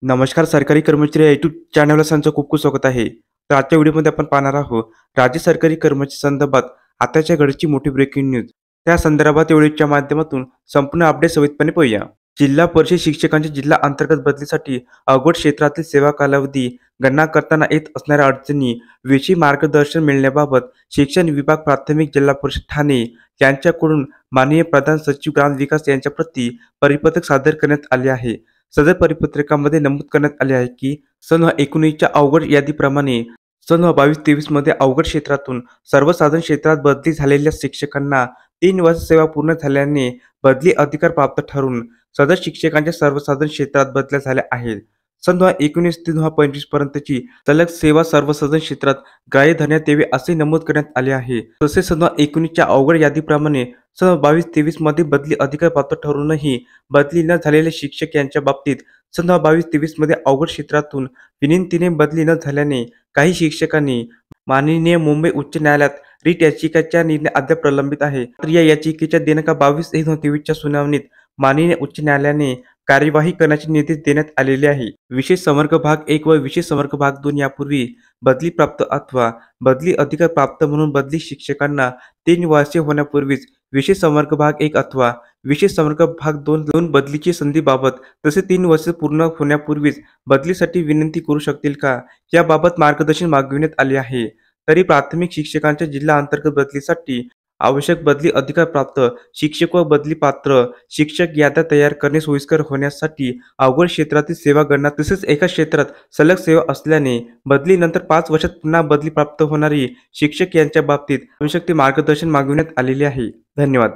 नमस्कार सरकारी कर्मचारी या यूट्यूब चॅनलला त्यांचं खूप खूप स्वागत आहे. तर आजच्या व्हिडिओमध्ये आपण पाहणार आहोत राज्य सरकारी कर्मचारी संदर्भात आताच्या घडीची मोठी ब्रेकिंग न्यूज. त्या संदर्भात व्हिडिओच्या माध्यमातून संपूर्ण अपडेट सविस्तरपणे पाहूया. जिल्हा परिषद शिक्षकांच्या जिल्हा अंतर्गत बदलीसाठी अवघड क्षेत्रातील सेवा कालावधी गणना करताना येत असणाऱ्या अडचणी विषयी मार्गदर्शन मिळण्याबाबत शिक्षण विभाग प्राथमिक जिल्हा परिषद ठाणे यांच्याकडून माननीय प्रधान सचिव ग्रामविकास यांच्याप्रती परिपत्रक सादर करण्यात आले आहे. सदर परिपत्रकामध्ये नमूद करण्यात आले आहे की सन 19च्या अवघड यादीप्रमाणे सन 22-23 मध्ये अवघड क्षेत्रातून सर्वसाधारण क्षेत्रात बदली झालेल्या शिक्षकांना 3 वर्ष सेवा पूर्ण झाल्याने बदली अधिकार प्राप्त ठरून सदर शिक्षकांच्या सर्वसाधारण क्षेत्रात बदल्या झाल्या आहेत. सन 2019 ते 2025 पर्यंतची सलग सेवा सर्वसाधारण क्षेत्रात ग्राह्य धरण्यात यावी असे नमूद करण्यात आले आहे. तसेच सन 2019च्या अवघड यादीप्रमाणे सन 22-23 मध्ये बदली अधिकार प्राप्त ठरूनही बदली न झालेले शिक्षक यांच्या बाबतीत सन 22-23 मध्ये अवघड क्षेत्रातून विनंतीने बदली न झाल्याने काही शिक्षकांनी माननीय मुंबई उच्च न्यायालयात रिट याचिकेचा निर्णय अद्याप प्रलंबित आहे. तर या याचिकेच्या दिनांक 22/1/2023 च्या सुनावणीत माननीय उच्च न्यायालयाने कार्यवाही करण्याचे निर्देश देण्यात आलेले आहे. विशेष संवर्ग भाग 1 व विशेष संवर्ग भाग 2 यापूर्वी बदली प्राप्त अथवा बदली अधिकार प्राप्त म्हणून बदली शिक्षकांना 3 वर्षे होण्यापूर्वीच विशेष संवर्ग भाग 1 अथवा विशेष संवर्ग भाग 2 बदलीची संधीबाबत तसे 3 वर्षे पूर्ण होण्यापूर्वीच बदलीसाठी विनंती करू शकतील का, याबाबत मार्गदर्शन मागविण्यात आले आहे. तरी प्राथमिक शिक्षकांच्या जिल्हा अंतर्गत बदलीसाठी आवश्यक बदली अधिकार प्राप्त शिक्षक व बदली पात्र शिक्षक याद्या तयार करणे सोयीस्कर होण्यासाठी अवघड क्षेत्रातील सेवा गणना तसेच एका क्षेत्रात सलग सेवा असल्याने बदलीनंतर 5 वर्षात पुन्हा बदली प्राप्त होणारी शिक्षक यांच्या बाबतीत आवश्यक ते मार्गदर्शन मागविण्यात आलेले आहे. धन्यवाद.